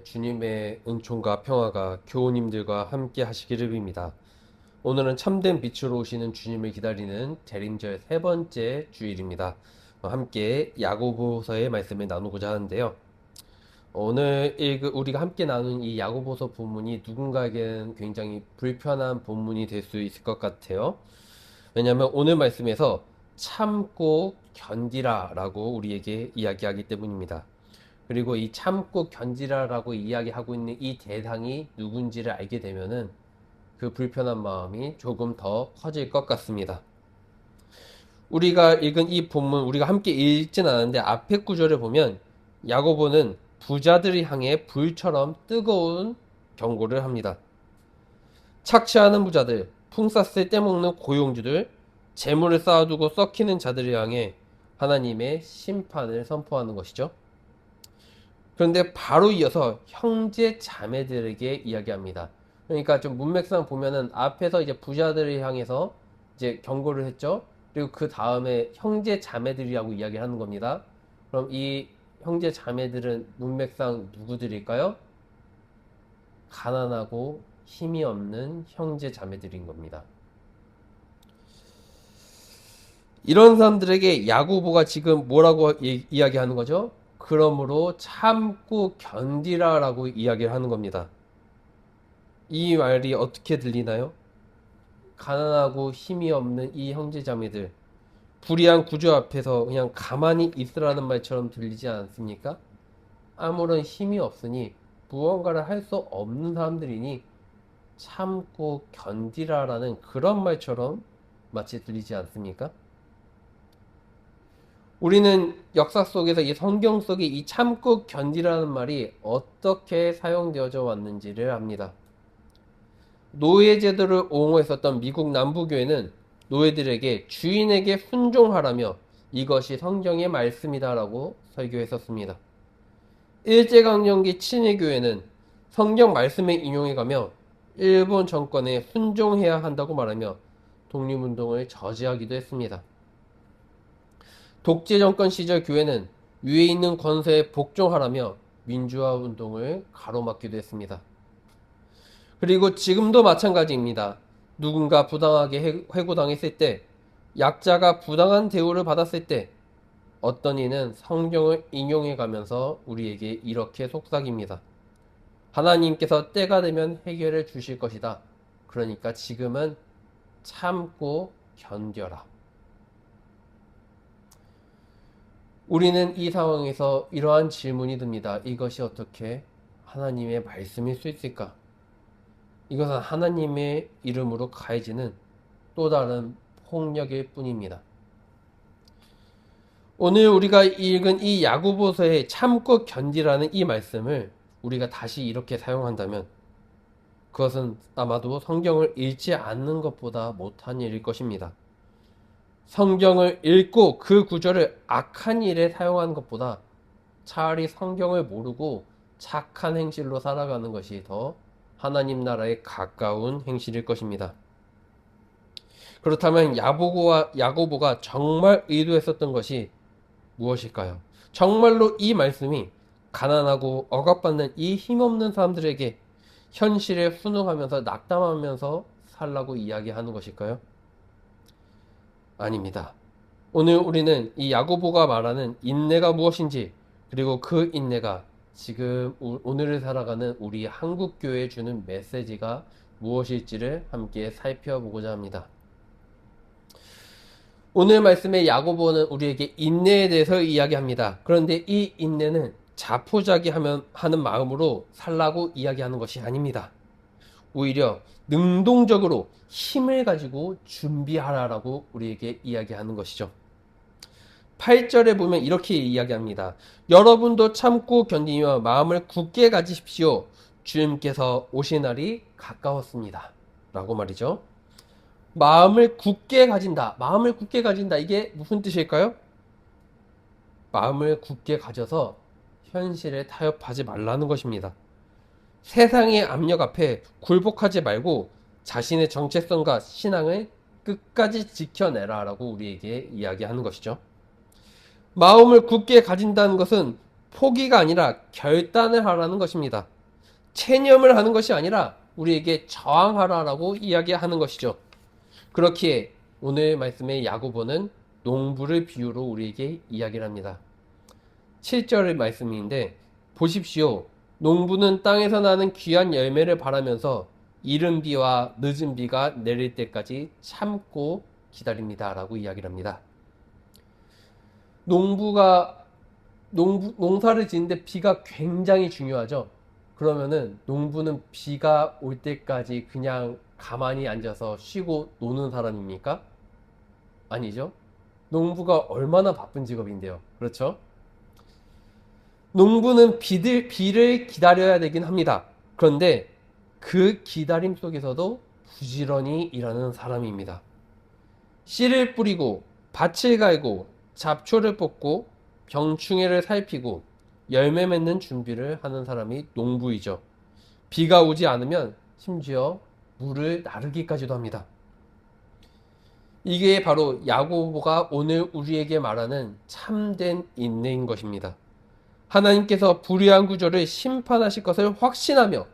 주님의 은총과 평화가 교우님들과 함께 하시기를 빕니다. 오늘은 참된 빛으로 오시는 주님을 기다리는 재림절 세 번째 주일입니다. 함께 야고보서의 말씀을 나누고자 하는데요. 오늘 우리가 함께 나눈 이 야고보서 본문이 누군가에게는 굉장히 불편한 본문이 될 수 있을 것 같아요. 왜냐하면 오늘 말씀에서 참고 견디라라고 우리에게 이야기하기 때문입니다. 그리고 이 참고 견디라라고 이야기하고 있는 이 대상이 누군지를 알게 되면은 그 불편한 마음이 조금 더 커질 것 같습니다. 우리가 읽은 이 본문 우리가 함께 읽진 않았는데 앞에 구절을 보면 야고보는 부자들을 향해 불처럼 뜨거운 경고를 합니다. 착취하는 부자들, 풍사슬 떼먹는 고용주들, 재물을 쌓아두고 썩히는 자들을 향해 하나님의 심판을 선포하는 것이죠. 그런데 바로 이어서 형제 자매들에게 이야기합니다. 그러니까 좀 문맥상 보면은 앞에서 이제 부자들을 향해서 이제 경고를 했죠. 그리고 그 다음에 형제 자매들이라고 이야기를 하는 겁니다. 그럼 이 형제 자매들은 문맥상 누구들일까요? 가난하고 힘이 없는 형제 자매들인 겁니다. 이런 사람들에게 야고보가 지금 뭐라고 이야기하는 거죠? 그러므로 참고 견디라라고 이야기를 하는 겁니다. 이 말이 어떻게 들리나요? 가난하고 힘이 없는 이 형제자매들, 불의한 구조 앞에서 그냥 가만히 있으라는 말처럼 들리지 않습니까? 아무런 힘이 없으니 무언가를 할 수 없는 사람들이니 참고 견디라라는 그런 말처럼 마치 들리지 않습니까? 우리는 역사 속에서 이 성경 속에 이 참고 견디라는 말이 어떻게 사용되어져 왔는지를 압니다. 노예 제도를 옹호했었던 미국 남부교회는 노예들에게 주인에게 순종하라며 이것이 성경의 말씀이다라고 설교했었습니다. 일제강점기 친일교회는 성경 말씀을 인용해가며 일본 정권에 순종해야 한다고 말하며 독립운동을 저지하기도 했습니다. 독재 정권 시절 교회는 위에 있는 권세에 복종하라며 민주화 운동을 가로막기도 했습니다. 그리고 지금도 마찬가지입니다. 누군가 부당하게 해고당했을 때, 약자가 부당한 대우를 받았을 때, 어떤 이는 성경을 인용해 가면서 우리에게 이렇게 속삭입니다. 하나님께서 때가 되면 해결해 주실 것이다. 그러니까 지금은 참고 견뎌라. 우리는 이 상황에서 이러한 질문이 듭니다. 이것이 어떻게 하나님의 말씀일 수 있을까? 이것은 하나님의 이름으로 가해지는 또 다른 폭력일 뿐입니다. 오늘 우리가 읽은 이 야고보서의 참고 견디라는 이 말씀을 우리가 다시 이렇게 사용한다면 그것은 아마도 성경을 읽지 않는 것보다 못한 일일 것입니다. 성경을 읽고 그 구절을 악한 일에 사용하는 것보다 차라리 성경을 모르고 착한 행실로 살아가는 것이 더 하나님 나라에 가까운 행실일 것입니다. 그렇다면 야고보가 정말 의도했었던 것이 무엇일까요? 정말로 이 말씀이 가난하고 억압받는 이 힘없는 사람들에게 현실에 순응하면서 낙담하면서 살라고 이야기하는 것일까요? 아닙니다. 오늘 우리는 이 야고보가 말하는 인내가 무엇인지, 그리고 그 인내가 지금 오늘을 살아가는 우리 한국교회에 주는 메시지가 무엇일지를 함께 살펴보고자 합니다. 오늘 말씀의 야고보는 우리에게 인내에 대해서 이야기합니다. 그런데 이 인내는 하는 마음으로 살라고 이야기하는 것이 아닙니다. 오히려 능동적으로 힘을 가지고 준비하라라고 우리에게 이야기하는 것이죠. 8절에 보면 이렇게 이야기합니다. 여러분도 참고 견디며 마음을 굳게 가지십시오. 주님께서 오실 날이 가까웠습니다. 라고 말이죠. 마음을 굳게 가진다. 마음을 굳게 가진다. 이게 무슨 뜻일까요? 마음을 굳게 가져서 현실에 타협하지 말라는 것입니다. 세상의 압력 앞에 굴복하지 말고 자신의 정체성과 신앙을 끝까지 지켜내라라고 우리에게 이야기하는 것이죠. 마음을 굳게 가진다는 것은 포기가 아니라 결단을 하라는 것입니다. 체념을 하는 것이 아니라 우리에게 저항하라라고 이야기하는 것이죠. 그렇기에 오늘 말씀의 야고보는 농부를 비유로 우리에게 이야기를 합니다. 7절의 말씀인데 보십시오. 농부는 땅에서 나는 귀한 열매를 바라면서 이른 비와 늦은 비가 내릴 때까지 참고 기다립니다. 라고 이야기를 합니다. 농사를 짓는데 비가 굉장히 중요하죠. 그러면은 농부는 비가 올 때까지 그냥 가만히 앉아서 쉬고 노는 사람입니까? 아니죠. 농부가 얼마나 바쁜 직업인데요. 그렇죠? 농부는 비를 기다려야 되긴 합니다. 그런데 그 기다림 속에서도 부지런히 일하는 사람입니다. 씨를 뿌리고 밭을 갈고 잡초를 뽑고 병충해를 살피고 열매 맺는 준비를 하는 사람이 농부이죠. 비가 오지 않으면 심지어 물을 나르기까지도 합니다. 이게 바로 야고보가 오늘 우리에게 말하는 참된 인내인 것입니다. 하나님께서 불의한 구조를 심판하실 것을 확신하며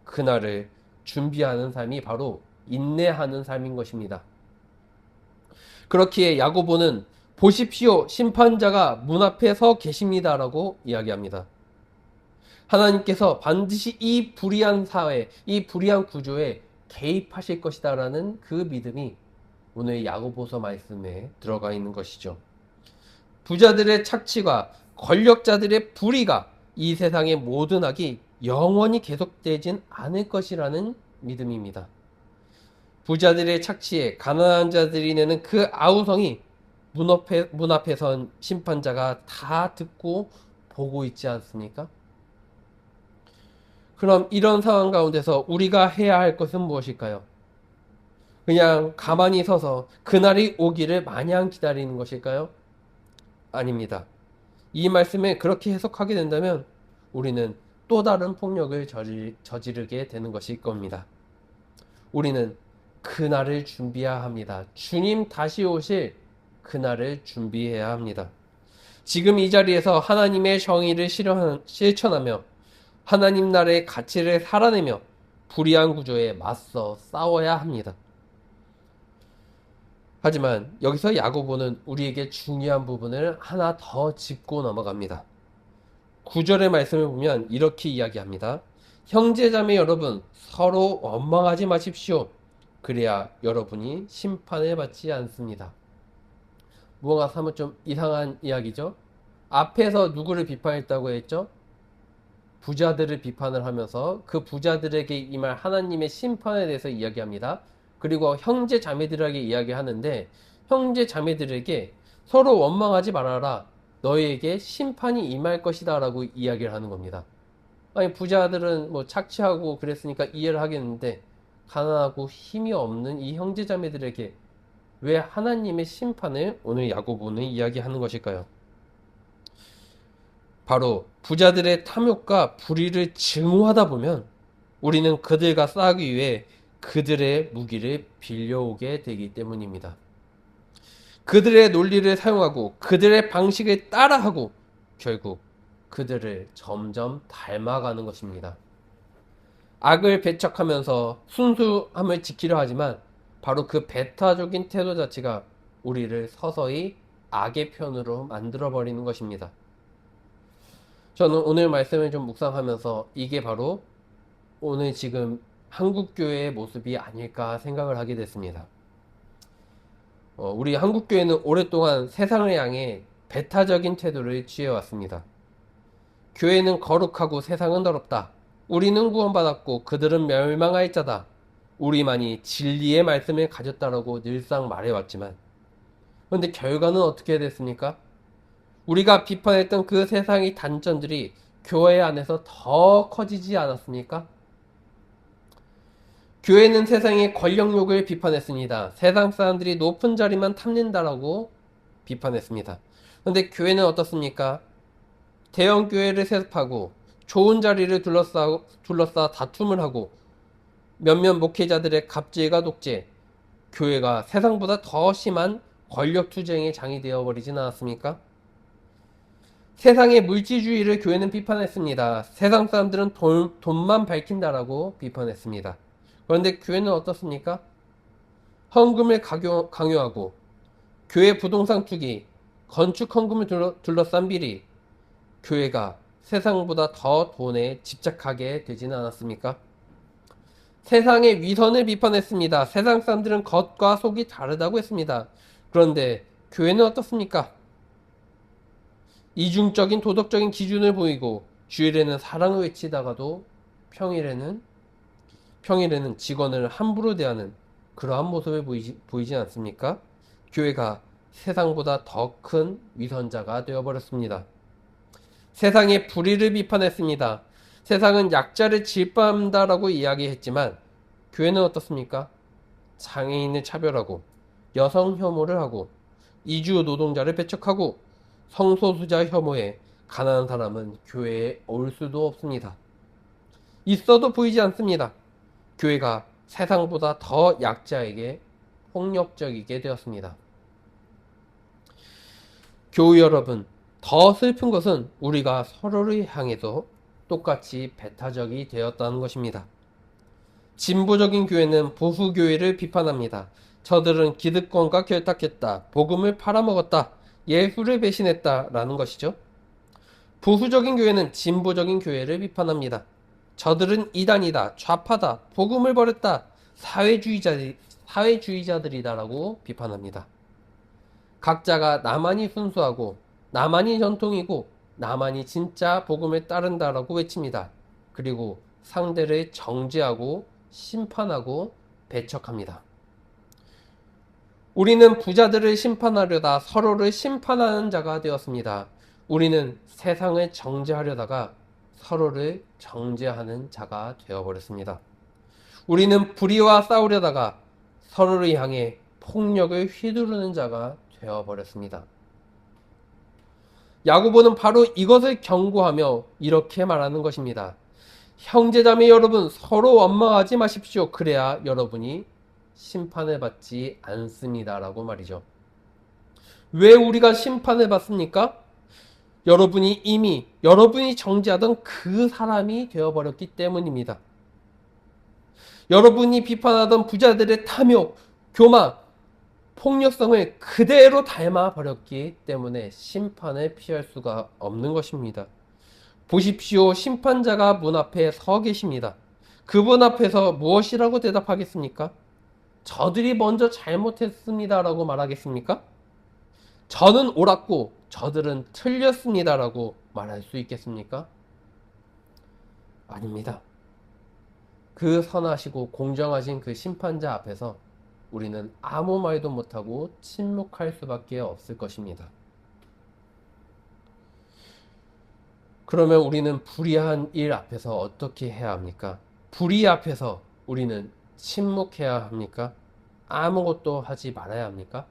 그날을 준비하는 삶이 바로 인내하는 삶인 것입니다. 그렇기에 야고보는 보십시오, 심판자가 문 앞에 서 계십니다라고 이야기합니다. 하나님께서 반드시 이 불의한 사회, 이 불의한 구조에 개입하실 것이다라는 그 믿음이 오늘 야고보서 말씀에 들어가 있는 것이죠. 부자들의 착취가 권력자들의 불의가 이 세상의 모든 악이 영원히 계속되진 않을 것이라는 믿음입니다. 부자들의 착취에 가난한 자들이 내는 그 아우성이 문 앞에 선 심판자가 다 듣고 보고 있지 않습니까? 그럼 이런 상황 가운데서 우리가 해야 할 것은 무엇일까요? 그냥 가만히 서서 그날이 오기를 마냥 기다리는 것일까요? 아닙니다. 이 말씀을 그렇게 해석하게 된다면 우리는 또 다른 폭력을 저지르게 되는 것일 겁니다. 우리는 그날을 준비해야 합니다. 주님 다시 오실 그날을 준비해야 합니다. 지금 이 자리에서 하나님의 정의를 실천하며 하나님 나라의 가치를 살아내며 불의한 구조에 맞서 싸워야 합니다. 하지만 여기서 야고보는 우리에게 중요한 부분을 하나 더 짚고 넘어갑니다. 9절의 말씀을 보면 이렇게 이야기합니다. 형제자매 여러분, 서로 원망하지 마십시오. 그래야 여러분이 심판을 받지 않습니다. 무언가 사뭇 좀 이상한 이야기죠? 앞에서 누구를 비판했다고 했죠? 부자들을 비판을 하면서 그 부자들에게 임할 하나님의 심판에 대해서 이야기합니다. 그리고 형제 자매들에게 이야기하는데 형제 자매들에게 서로 원망하지 말아라. 너희에게 심판이 임할 것이다 라고 이야기를 하는 겁니다. 아니 부자들은 뭐 착취하고 그랬으니까 이해를 하겠는데 가난하고 힘이 없는 이 형제 자매들에게 왜 하나님의 심판을 오늘 야고보는 이야기하는 것일까요? 바로 부자들의 탐욕과 불의를 증오하다 보면 우리는 그들과 싸우기 위해 그들의 무기를 빌려오게 되기 때문입니다. 그들의 논리를 사용하고 그들의 방식을 따라하고 결국 그들을 점점 닮아가는 것입니다. 악을 배척하면서 순수함을 지키려 하지만 바로 그 배타적인 태도 자체가 우리를 서서히 악의 편으로 만들어버리는 것입니다. 저는 오늘 말씀을 좀 묵상하면서 이게 바로 오늘 지금 한국교회의 모습이 아닐까 생각을 하게 됐습니다. 우리 한국교회는 오랫동안 세상을 향해 배타적인 태도를 취해왔습니다. 교회는 거룩하고 세상은 더럽다. 우리는 구원받았고 그들은 멸망할 자다. 우리만이 진리의 말씀을 가졌다라고 늘상 말해왔지만 그런데 결과는 어떻게 됐습니까? 우리가 비판했던 그 세상의 단점들이 교회 안에서 더 커지지 않았습니까? 교회는 세상의 권력욕을 비판했습니다. 세상 사람들이 높은 자리만 탐낸다라고 비판했습니다. 그런데 교회는 어떻습니까? 대형 교회를 세습하고 좋은 자리를 둘러싸 다툼을 하고 몇몇 목회자들의 갑질과 독재, 교회가 세상보다 더 심한 권력 투쟁의 장이 되어버리진 않았습니까? 세상의 물질주의를 교회는 비판했습니다. 세상 사람들은 돈만 밝힌다라고 비판했습니다. 그런데 교회는 어떻습니까? 헌금을 강요하고 교회 부동산 투기, 건축 헌금을 둘러싼 비리, 교회가 세상보다 더 돈에 집착하게 되지는 않았습니까? 세상의 위선을 비판했습니다. 세상 사람들은 겉과 속이 다르다고 했습니다. 그런데 교회는 어떻습니까? 이중적인 도덕적인 기준을 보이고 주일에는 사랑을 외치다가도 평일에는 직원을 함부로 대하는 그러한 모습을 보이지 않습니까? 교회가 세상보다 더 큰 위선자가 되어버렸습니다. 세상의 불의를 비판했습니다. 세상은 약자를 질투한다라고 이야기했지만 교회는 어떻습니까? 장애인을 차별하고 여성 혐오를 하고 이주 노동자를 배척하고 성소수자 혐오에 가난한 사람은 교회에 올 수도 없습니다. 있어도 보이지 않습니다. 교회가 세상보다 더 약자에게 폭력적이게 되었습니다. 교우 여러분, 더 슬픈 것은 우리가 서로를 향해서 똑같이 배타적이 되었다는 것입니다. 진보적인 교회는 보수교회를 비판합니다. 저들은 기득권과 결탁했다. 복음을 팔아먹었다. 예수를 배신했다. 라는 것이죠. 보수적인 교회는 진보적인 교회를 비판합니다. 저들은 이단이다. 좌파다. 복음을 버렸다. 사회주의자들이다라고 비판합니다. 각자가 나만이 순수하고 나만이 전통이고 나만이 진짜 복음을 따른다라고 외칩니다. 그리고 상대를 정죄하고 심판하고 배척합니다. 우리는 부자들을 심판하려다 서로를 심판하는 자가 되었습니다. 우리는 세상을 정죄하려다가 서로를 정죄하는 자가 되어버렸습니다. 우리는 불의와 싸우려다가 서로를 향해 폭력을 휘두르는 자가 되어버렸습니다. 야고보는 바로 이것을 경고하며 이렇게 말하는 것입니다. 형제자매 여러분, 서로 원망하지 마십시오. 그래야 여러분이 심판을 받지 않습니다라고 말이죠. 왜 우리가 심판을 받습니까? 여러분이 정죄하던 그 사람이 되어버렸기 때문입니다. 여러분이 비판하던 부자들의 탐욕, 교만, 폭력성을 그대로 닮아버렸기 때문에 심판을 피할 수가 없는 것입니다. 보십시오. 심판자가 문 앞에 서 계십니다. 그분 앞에서 무엇이라고 대답하겠습니까? 저들이 먼저 잘못했습니다라고 말하겠습니까? 저는 옳았고 저들은 틀렸습니다라고 말할 수 있겠습니까? 아닙니다. 그 선하시고 공정하신 그 심판자 앞에서 우리는 아무 말도 못하고 침묵할 수밖에 없을 것입니다. 그러면 우리는 불의한 일 앞에서 어떻게 해야 합니까? 불의 앞에서 우리는 침묵해야 합니까? 아무것도 하지 말아야 합니까?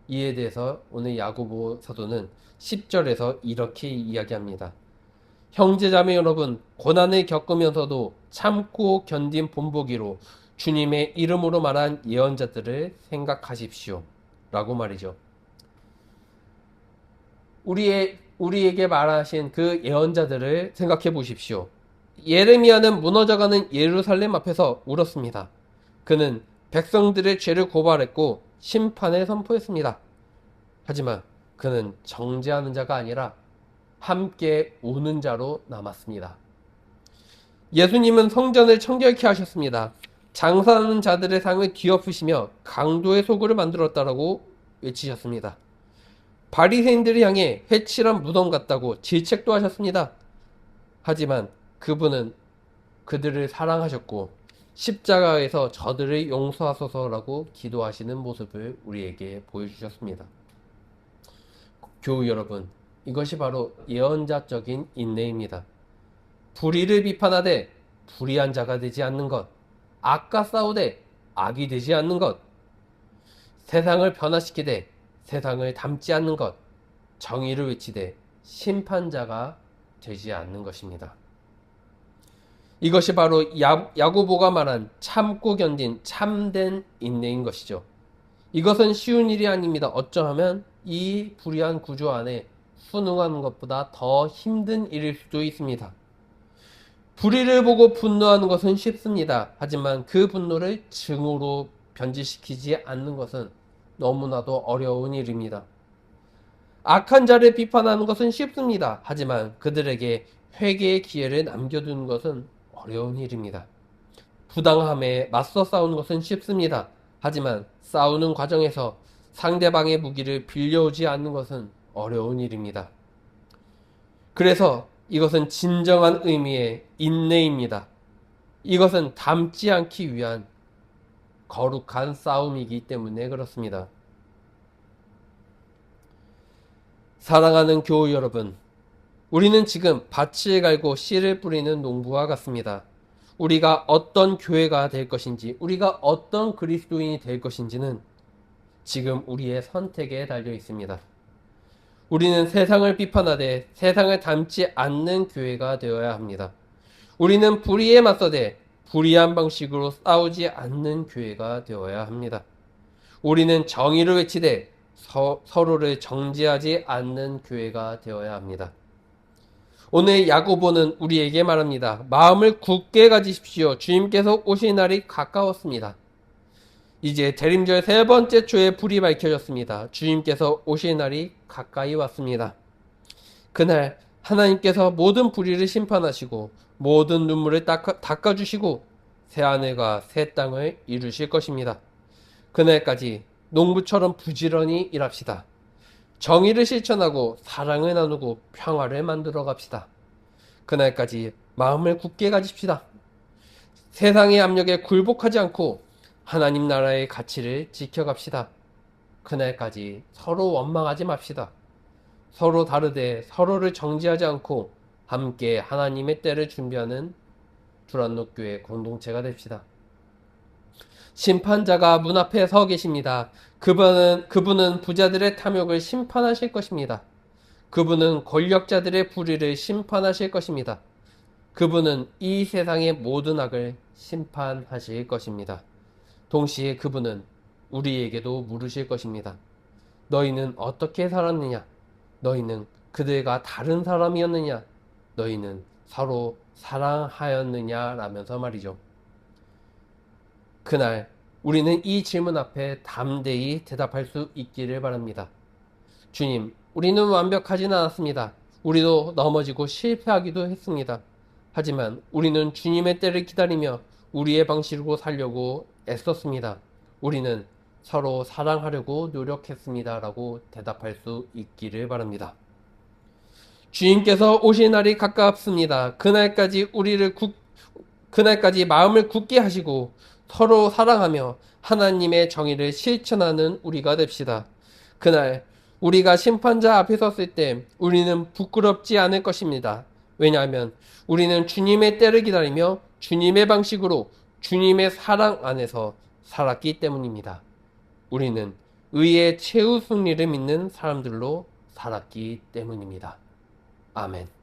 이에 대해서 오늘 야고보 사도는 10절에서 이렇게 이야기합니다. 형제자매 여러분, 고난을 겪으면서도 참고 견딘 본보기로 주님의 이름으로 말한 예언자들을 생각하십시오. 라고 말이죠. 우리에게 말하신 그 예언자들을 생각해 보십시오. 예레미야는 무너져가는 예루살렘 앞에서 울었습니다. 그는 백성들의 죄를 고발했고 심판을 선포했습니다. 하지만 그는 정죄하는 자가 아니라 함께 우는 자로 남았습니다. 예수님은 성전을 청결케 하셨습니다. 장사하는 자들의 상을 뒤엎으시며 강도의 소굴을 만들었다라고 외치셨습니다. 바리새인들을 향해 회칠한 무덤 같다고 질책도 하셨습니다. 하지만 그분은 그들을 사랑하셨고 십자가에서 저들을 용서하소서라고 기도하시는 모습을 우리에게 보여주셨습니다. 교우 여러분, 이것이 바로 예언자적인 인내입니다. 불의를 비판하되 불의한 자가 되지 않는 것, 악과 싸우되 악이 되지 않는 것, 세상을 변화시키되 세상을 닮지 않는 것, 정의를 외치되 심판자가 되지 않는 것입니다. 이것이 바로 야고보가 말한 참고 견딘 참된 인내인 것이죠. 이것은 쉬운 일이 아닙니다. 어쩌면 이 불의한 구조 안에 순응하는 것보다 더 힘든 일일 수도 있습니다. 불의를 보고 분노하는 것은 쉽습니다. 하지만 그 분노를 증오로 변질시키지 않는 것은 너무나도 어려운 일입니다. 악한 자를 비판하는 것은 쉽습니다. 하지만 그들에게 회개의 기회를 남겨두는 것은 어려운 일입니다. 부당함에 맞서 싸우는 것은 쉽습니다. 하지만 싸우는 과정에서 상대방의 무기를 빌려오지 않는 것은 어려운 일입니다. 그래서 이것은 진정한 의미의 인내입니다. 이것은 닮지 않기 위한 거룩한 싸움이기 때문에 그렇습니다. 사랑하는 교우 여러분, 우리는 지금 밭을 갈고 씨를 뿌리는 농부와 같습니다. 우리가 어떤 교회가 될 것인지, 우리가 어떤 그리스도인이 될 것인지는 지금 우리의 선택에 달려 있습니다. 우리는 세상을 비판하되 세상을 닮지 않는 교회가 되어야 합니다. 우리는 불의에 맞서되 불의한 방식으로 싸우지 않는 교회가 되어야 합니다. 우리는 정의를 외치되 서로를 정죄하지 않는 교회가 되어야 합니다. 오늘 야고보는 우리에게 말합니다. 마음을 굳게 가지십시오. 주님께서 오실 날이 가까웠습니다. 이제 대림절 세 번째 초에 불이 밝혀졌습니다. 주님께서 오실 날이 가까이 왔습니다. 그날 하나님께서 모든 불의를 심판하시고 모든 눈물을 닦아주시고 새하늘과 새 땅을 이루실 것입니다. 그날까지 농부처럼 부지런히 일합시다. 정의를 실천하고 사랑을 나누고 평화를 만들어 갑시다. 그날까지 마음을 굳게 가집시다. 세상의 압력에 굴복하지 않고 하나님 나라의 가치를 지켜갑시다. 그날까지 서로 원망하지 맙시다. 서로 다르되 서로를 정죄하지 않고 함께 하나님의 때를 준비하는 두란노교회 공동체가 됩시다. 심판자가 문 앞에 서 계십니다. 그분은 부자들의 탐욕을 심판하실 것입니다. 그분은 권력자들의 불의를 심판하실 것입니다. 그분은 이 세상의 모든 악을 심판하실 것입니다. 동시에 그분은 우리에게도 물으실 것입니다. 너희는 어떻게 살았느냐? 너희는 그들과 다른 사람이었느냐? 너희는 서로 사랑하였느냐? 라면서 말이죠. 그날 우리는 이 질문 앞에 담대히 대답할 수 있기를 바랍니다. 주님, 우리는 완벽하진 않았습니다. 우리도 넘어지고 실패하기도 했습니다. 하지만 우리는 주님의 때를 기다리며 우리의 방식으로 살려고 애썼습니다. 우리는 서로 사랑하려고 노력했습니다. 라고 대답할 수 있기를 바랍니다. 주님께서 오실 날이 가깝습니다. 그날까지 마음을 굳게 하시고 서로 사랑하며 하나님의 정의를 실천하는 우리가 됩시다. 그날 우리가 심판자 앞에 섰을 때 우리는 부끄럽지 않을 것입니다. 왜냐하면 우리는 주님의 때를 기다리며 주님의 방식으로 주님의 사랑 안에서 살았기 때문입니다. 우리는 의의 최후 승리를 믿는 사람들로 살았기 때문입니다. 아멘.